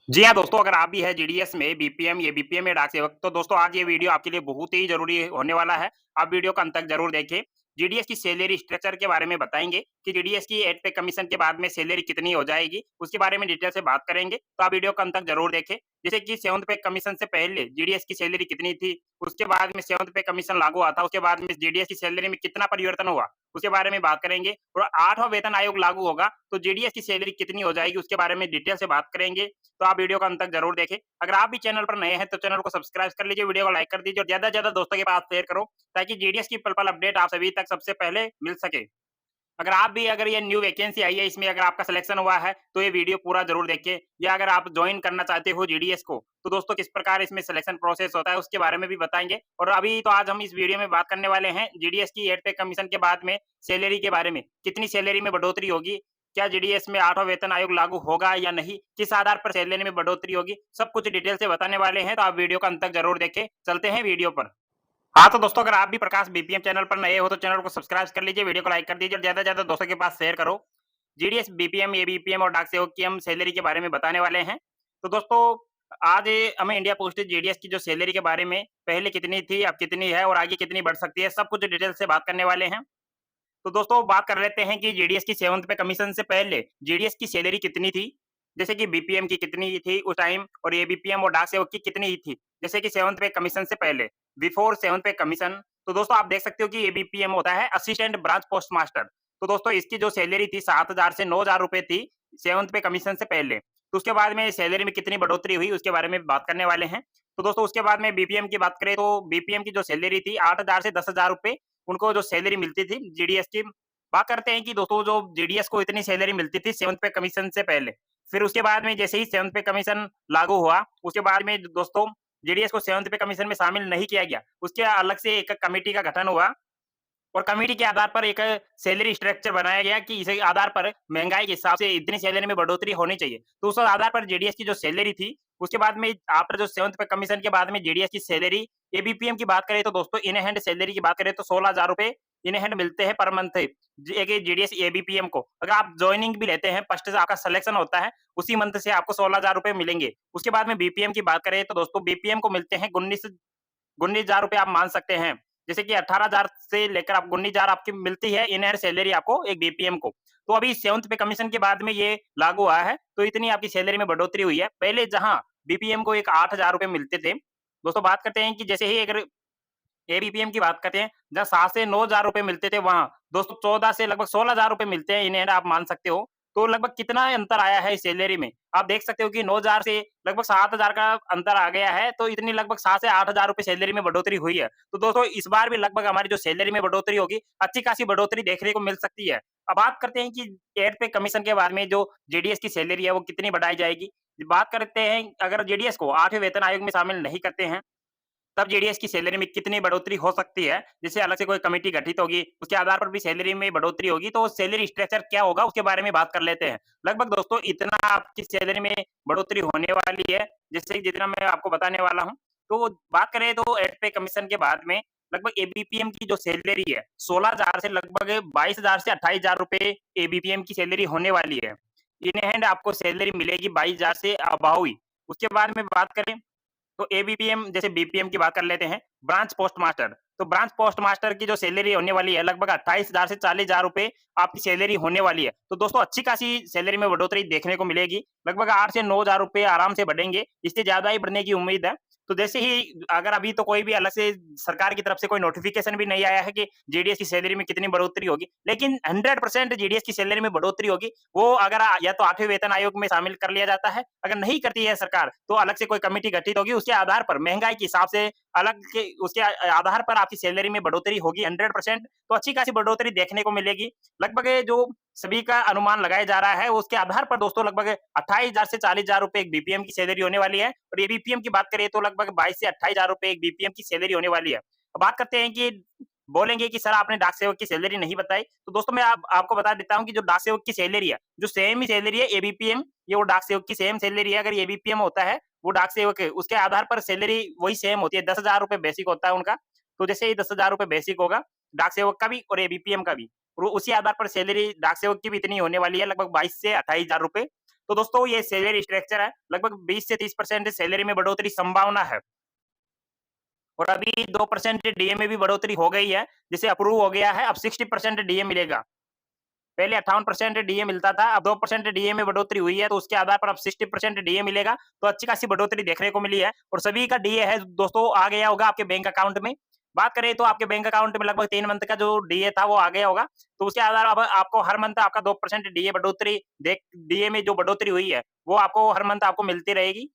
जी हाँ दोस्तों, अगर आप भी है जीडीएस में बीपीएम या बीपीएम में डाक सेवक, तो दोस्तों आज ये वीडियो आपके लिए बहुत ही ज़रूरी होने वाला है। आप वीडियो को अंत तक ज़रूर देखें। जीडीएस की सैलरी स्ट्रक्चर के बारे में बताएँगे कि जीडीएस की एड पे कमीशन के बाद में सैलरी कितनी हो जाएगी, उसके बारे में डिटेल से बात करेंगे। तो आप वीडियो को अंत तक ज़रूर देखें। जैसे कि 7th पे कमीशन से पहले जीडीएस की सैलरी कितनी थी, उसके बाद में 7th पे कमीशन लागू हुआ था, उसके बाद में जीडीएस की सैलरी में कितना परिवर्तन हुआ, उसके बारे में बात करेंगे। और 8वां वेतन आयोग लागू होगा, तो जीडीएस की सैलरी कितनी हो जाएगी, उसके बारे में डिटेल से बात करेंगे। तो आप वीडियो को अंत तक जरूर देखें। अगर आप भी चैनल पर नए हैं तो चैनल को सब्सक्राइब कर लीजिए, वीडियो को लाइक कर दीजिए और ज्यादा से ज्यादा दोस्तों के पास शेयर करो, ताकि जीडीएस की पल-पल अपडेट आप सभी तक सबसे पहले मिल सके। अगर ये न्यू वैकेंसी आई है, इसमें अगर आपका सिलेक्शन हुआ है, तो ये वीडियो पूरा ज़रूर देखिए। या अगर आप जॉइन करना चाहते हो जीडीएस को, तो दोस्तों किस प्रकार इसमें सिलेक्शन प्रोसेस होता है, उसके बारे में भी बताएँगे। और अभी तो आज हम इस वीडियो में बात करने वाले हैं जीडीएस की एड पे कमीशन के बाद में सैलरी के बारे में। कितनी सैलरी में बढ़ोतरी होगी? क्या जीडीएस में 8वां वेतन आयोग लागू होगा या नहीं? किस आधार पर सैलरी में बढ़ोतरी होगी? सब कुछ डिटेल से बताने वाले हैं, तो आप वीडियो को अंत तक ज़रूर देखें। चलते हैं वीडियो पर। हाँ, तो दोस्तों अगर आप भी प्रकाश बीपीएम चैनल पर नए हो तो चैनल को सब्सक्राइब कर लीजिए, वीडियो को लाइक कर दीजिए और ज़्यादा से ज़्यादा दोस्तों के पास शेयर करो। जीडीएस, बीपीएम, एबीपीएम और डाक सेवक की हम सैलरी के बारे में बताने वाले हैं। तो दोस्तों आज हमें इंडिया पोस्ट जीडीएस की जो सैलरी के बारे में पहले कितनी थी, अब कितनी है और आगे कितनी बढ़ सकती है, सब कुछ डिटेल से बात करने वाले हैं। तो दोस्तों बात कर लेते हैं कि जीडीएस की 7th पे कमीशन से पहले जीडीएस की सैलरी कितनी थी? जैसे कि बीपीएम की कितनी थी उस टाइम और एबीपीएम और डाक सेवक की कितनी थी? जैसे कि 7th पे कमीशन से पहले, बिफोर 7th पे कमीशन। तो दोस्तों आप देख सकते हो कि एबीपीएम होता है असिस्टेंट ब्रांच पोस्ट मास्टर। तो दोस्तों इसकी जो सैलरी थी 7,000 से 9,000 रुपए थी 7th पे कमीशन से पहले। तो उसके बाद में सैलरी में कितनी बढ़ोतरी हुई उसके बारे में बात करने वाले हैं। तो दोस्तों उसके बाद में बीपीएम की बात करें तो बीपीएम की जो सैलरी थी 8,000 से 10,000 रुपए उनको जो सैलरी मिलती थी जीडीएस की। बात करते हैं कि दोस्तों जो जीडीएस को इतनी सैलरी मिलती थी 7th पे कमीशन से पहले। फिर उसके बाद में जैसे ही 7th पे कमीशन लागू हुआ, उसके बाद में दोस्तों जीडीएस को 7th पे कमीशन में शामिल नहीं किया गया। उसके अलग से एक कमिटी का गठन हुआ और कमिटी के आधार पर एक सैलरी स्ट्रक्चर बनाया गया कि इस आधार पर महँगाई के हिसाब से इतनी सैलरी में बढ़ोतरी होनी चाहिए। तो उस आधार पर जेडीएस की जो सैलरी थी, उसके बाद में आफ्टर जो 7th पे कमीशन के बाद में जेडीएस की सैलरी एबीपीएम की बात करें तो दोस्तों इन हैंड सैलरी की बात करें तो 16,000 रुपए इन हैंड मिलते हैं पर मंथ। एक जेडीएस एबीपीएम को अगर आप जॉइनिंग भी लेते हैं, फर्स्ट से आपका सिलेक्शन होता है, उसी मंथ से आपको 16,000 रुपए मिलेंगे। उसके बाद में बीपीएम की बात करें तो दोस्तों बीपीएम को मिलते हैं 19,000 रुपए आप मान सकते हैं। जैसे कि 18,000 से लेकर आप 19,000 आपकी मिलती है इन हैंड सैलरी आपको एक बीपीएम को। तो अभी 7th पे कमीशन के बाद में ये लागू हुआ है, तो इतनी आपकी सैलरी में बढ़ोतरी हुई है। पहले जहाँ बीपीएम को एक 8,000 रुपए मिलते थे, दोस्तों बात करते हैं कि जैसे ही अगर एबीपीएम की बात करते हैं, जहाँ 7 से 9,000 रुपए मिलते थे वहाँ, दोस्तों 14 से लगभग 16,000 रुपए मिलते हैं इन हैंड आप मान सकते हो। तो लगभग कितना अंतर आया है इस सैलरी में? आप देख सकते हो कि 9,000 से लगभग 7,000 का अंतर आ गया है, तो इतनी लगभग 7 से 8,000 रुपए सैलरी में बढ़ोतरी हुई है। तो दोस्तों इस बार भी लगभग हमारी जो सैलरी में बढ़ोतरी होगी, अच्छी खासी बढ़ोतरी देखने को मिल सकती है। अब बात करते हैं कि एड पे कमीशन के बारे में जो जेडीएस की सैलरी है, वो कितनी बढ़ाई जाएगी? बात करते हैं अगर जेडीएस को 8वें वेतन आयोग में शामिल नहीं करते हैं, तब जेडीएस की सैलरी में कितनी बढ़ोतरी हो सकती है? जैसे अलग से कोई कमिटी गठित होगी, उसके आधार पर भी सैलरी में बढ़ोतरी होगी, तो सैलरी स्ट्रक्चर क्या होगा उसके बारे में बात कर लेते हैं। लगभग दोस्तों इतना आपकी सैलरी में बढ़ोतरी होने वाली है, जिससे जितना मैं आपको बताने वाला हूँ। तो बात करें तो एड पे कमीशन के बाद में लगभग एबीपीएम की जो सैलरी है, 16,000 से लगभग 22,000 से 28,000 रुपए एबीपीएम की सैलरी होने वाली है। इन हैंड आपको सैलरी मिलेगी 22,000 से अबव ही। उसके बाद में बात करें तो एबीपीएम जैसे बीपीएम की बात कर लेते हैं, ब्रांच पोस्ट मास्टर। तो ब्रांच पोस्ट मास्टर की जो सैलरी होने वाली है लगभग 28,000 से 40,000 रुपए आपकी सैलरी होने वाली है। तो दोस्तों अच्छी खासी सैलरी में बढ़ोतरी देखने को मिलेगी। लगभग 8 से 9,000 रुपए आराम से बढ़ेंगे, इससे ज़्यादा ही बढ़ने की उम्मीद है। तो जैसे ही अगर अभी तो कोई भी अलग से सरकार की तरफ से कोई नोटिफ़िकेशन भी नहीं आया है कि जेडीएस की सैलरी में कितनी बढ़ोतरी होगी, लेकिन 100% जेडीएस की सैलरी में बढ़ोतरी होगी। वो अगर या तो 8वें वेतन आयोग में शामिल कर लिया जाता है, अगर नहीं करती है सरकार, तो अलग से कोई कमिटी गठित होगी, उसके आधार पर महँगाई के हिसाब से अलग के उसके आधार पर आपकी सैलरी में बढ़ोतरी होगी 100%। तो अच्छी खासी बढ़ोतरी देखने को मिलेगी। लगभग ये जो सभी का अनुमान लगाया जा रहा है, उसके आधार पर दोस्तों लगभग 28,000 से 40,000 रुपए एक बीपीएम की सैलरी होने वाली है और एबीपीएम की बात करें तो लगभग 22 से 28,000 रुपए एक बीपीएम की सैलरी होने वाली है। अब बात करते हैं कि बोलेंगे कि सर आपने डाक सेवक की सैलरी नहीं बताई, तो दोस्तों मैं आपको बता देता हूँ कि जो डाक सेवक की सैलरी है, जो सेम ही सैलरी है एबीपीएम, ये वो डाक सेवक की सेम सैलरी है। अगर एबीपीएम होता है, वो डाक सेवक है, उसके आधार पर सैलरी वही सेम होती है, 10,000 रुपए बेसिक होता है उनका। तो जैसे ही 10,000 रुपए बेसिक होगा, डाक सेवक का भी और एबीपीएम का भी, और उसी आधार पर सैलरी डाक सेवक की भी इतनी होने वाली है, लगभग 22 से 28,000 रुपए। तो दोस्तों ये सैलरी स्ट्रक्चर है, लगभग 20 से 30% सैलरी में बढ़ोतरी संभावना है। और अभी 2% डीए में भी बढ़ोतरी हो गई है, जिसे अप्रूव हो गया है, अब 60% डीए मिलेगा। पहले 58% डीए मिलता था, अब 2% डीए में बढ़ोतरी हुई है, तो उसके आधार पर अब 60% डीए मिलेगा, तो अच्छी खासी बढ़ोतरी देखने को मिली है और सभी का डीए है दोस्तों आ गया होगा आपके बैंक अकाउंट में। बात करें तो आपके बैंक अकाउंट में लगभग 3 मंथ का जो डीए था वो आ गया होगा, तो उसके आधार अब आपको हर मंथ आपका 2% डीए बढ़ोतरी देख डीए में जो बढ़ोतरी हुई है, वो आपको हर मंथ आपको मिलती रहेगी।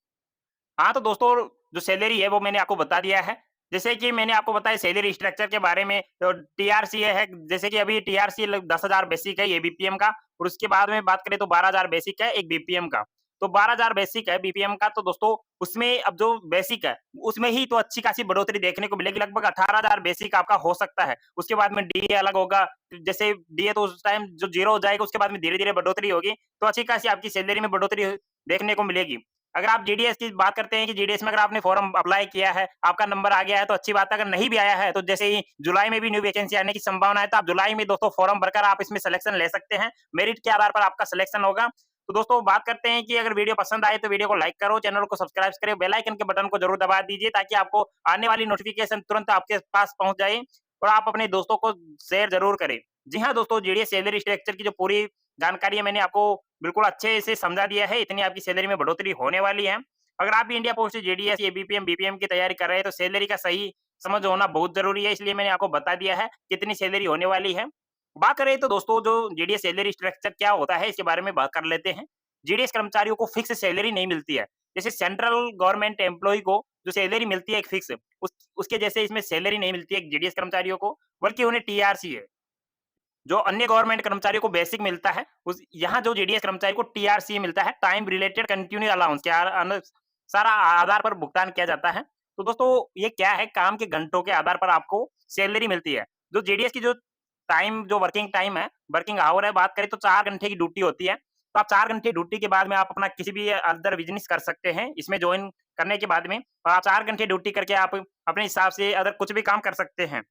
हाँ, तो दोस्तों जो सैलरी है वो मैंने आपको बता दिया है। जैसे कि मैंने आपको बताया सैलरी स्ट्रक्चर के बारे में तो टीआरसी है जैसे कि अभी टीआरसी लग 10,000 बेसिक है ये बीपीएम का और उसके बाद में बात करें तो 12,000 बेसिक है एक बीपीएम का। तो 12,000 बेसिक है बीपीएम का तो दोस्तों उसमें अब जो बेसिक है उसमें ही तो अच्छी खासी बढ़ोतरी देखने को मिलेगी लगभग 18,000 बेसिक आपका हो सकता है। उसके बाद में डीए अलग होगा, जैसे डीए तो उस टाइम जो 0 हो जाएगा उसके बाद में धीरे-धीरे बढ़ोतरी होगी, तो अच्छी खासी आपकी सैलरी में बढ़ोतरी देखने को मिलेगी। अगर आप जीडीएस की बात करते हैं कि जीडीएस में अगर आपने फॉर्म अप्लाई किया है, आपका नंबर आ गया है तो अच्छी बात है, अगर नहीं भी आया है तो जैसे ही जुलाई में भी न्यू वैकेंसी आने की संभावना है, तो आप जुलाई में दोस्तों फॉर्म भरकर आप इसमें सिलेक्शन ले सकते हैं। मेरिट के आधार पर आपका सिलेक्शन होगा। तो दोस्तों बात करते हैं कि अगर वीडियो पसंद आए तो वीडियो को लाइक करो, चैनल को सब्सक्राइब करें, बेल आइकन के बटन को जरूर दबा दीजिए ताकि आपको आने वाली नोटिफिकेशन तुरंत आपके पास पहुंच जाए और आप अपने दोस्तों को शेयर जरूर करें। जी हाँ दोस्तों, जीडीएस सैलरी स्ट्रक्चर की जो पूरी जानकारी है मैंने आपको बिल्कुल अच्छे से समझा दिया है, इतनी आपकी सैलरी में बढ़ोतरी होने वाली है। अगर आप भी इंडिया पोस्ट जेडीएस या बीपीएम बीपीएम की तैयारी कर रहे हैं तो सैलरी का सही समझ होना बहुत जरूरी है, इसलिए मैंने आपको बता दिया है कितनी सैलरी होने वाली है। बात करें तो दोस्तों जो जेडीएस सैलरी स्ट्रक्चर क्या होता है इसके बारे में बात कर लेते हैं। जेडीएस कर्मचारियों को फिक्स सैलरी नहीं मिलती है, जैसे सेंट्रल गवर्नमेंट एम्प्लॉय को जो सैलरी मिलती है एक फिक्स, उसके जैसे इसमें सैलरी नहीं मिलती है जेडीएस कर्मचारियों को, बल्कि उन्हें टीआरसी है। जो अन्य गवर्नमेंट कर्मचारियों को बेसिक मिलता है, उस यहाँ जो जेडीएस कर्मचारी को टीआरसी मिलता है, टाइम रिलेटेड कंटिन्यू अलाउंस के अनुसार आधार पर भुगतान किया जाता है। तो दोस्तों ये क्या है, काम के घंटों के आधार पर आपको सैलरी मिलती है। जो जेडीएस की जो टाइम जो वर्किंग टाइम है, वर्किंग आवर है, बात करें तो 4 घंटे की ड्यूटी होती है। तो आप 4 घंटे ड्यूटी के बाद में आप अपना किसी भी अदर बिज़नेस कर सकते हैं। इसमें जॉइन करने के बाद में 4 घंटे ड्यूटी करके आप अपने हिसाब से अदर कुछ भी काम कर सकते हैं।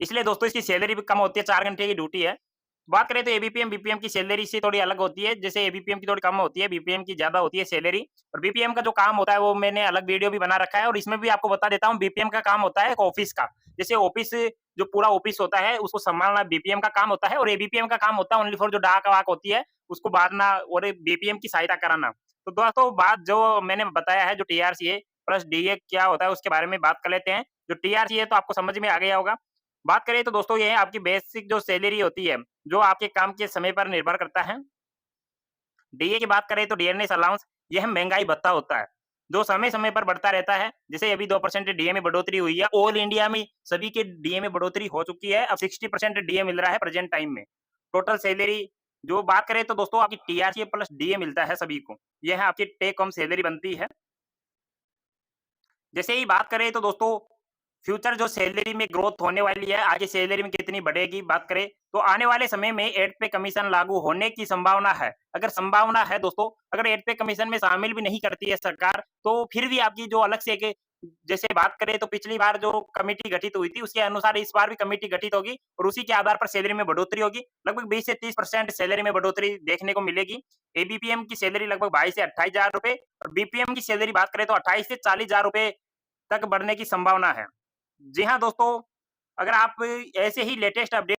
इसलिए दोस्तों इसकी सैलरी भी कम होती है, 4 घंटे की ड्यूटी है। बात करें तो एबीपीएम, बीपीएम की सैलरी से थोड़ी अलग होती है। जैसे एबीपीएम की थोड़ी कम होती है, बीपीएम की ज़्यादा होती है सैलरी और बीपीएम का जो काम होता है वो मैंने अलग वीडियो भी बना रखा है और इसमें भी आपको बता देता हूँ बीपीएम का काम होता है एक ऑफिस का। जैसे ऑफिस जो पूरा ऑफिस होता है उसको सँभालना बीपीएम का काम होता है और एबीपीएम का काम होता है ओनली फॉर जो डाक-वाक होती है उसको बाँटना और बीपीएम की सहायता कराना। तो दोस्तों बात जो मैंने बताया है जो टीआरसी है प्लस डीए क्या होता है उसके बारे में बात कर लेते हैं। जो टीआरसी है तो आपको समझ में आ गया होगा। बात करें तो दोस्तों ये है आपकी बेसिक जो सैलरी होती है, जो आपके काम के समय पर निर्भर करता है। डीए की बात करें तो डियरनेस अलाउंस यह महँगाई भत्ता होता है, जो समय-समय पर बढ़ता रहता है। जैसे अभी 2% डीए में बढ़ोतरी हुई है, ऑल इंडिया में सभी के डीए में बढ़ोतरी हो चुकी है, अब 60% डीए मिल रहा है प्रेजेंट टाइम में। टोटल सैलरी जो बात करें तो दोस्तों आपकी टीआरसी प्लस डीए मिलता है सभी को, यह आपकी टेक होम सैलरी बनती है। जैसे ही बात करें तो दोस्तों फ्यूचर जो सैलरी में ग्रोथ होने वाली है, आगे सैलरी में कितनी बढ़ेगी बात करें, तो आने वाले समय में 8 पे कमीशन लागू होने की संभावना है। अगर संभावना है दोस्तों, अगर 8 पे कमीशन में शामिल भी नहीं करती है सरकार, तो फिर भी आपकी जो अलग से एक जैसे बात करें तो पिछली बार जो कमिटी गठित हुई थी, उसके अनुसार इस बार भी कमिटी गठित होगी और उसी के आधार पर सैलरी में बढ़ोतरी होगी। लगभग 20 से 30% सैलरी में बढ़ोतरी देखने को मिलेगी। एबीपीएम की सैलरी लगभग 22 से 28,000 रुपए और बीपीएम की सैलरी बात करें तो 28 से 40,000 रुपए तक बढ़ने की संभावना है। जी हाँ दोस्तों, अगर आप ऐसे ही लेटेस्ट अपडेट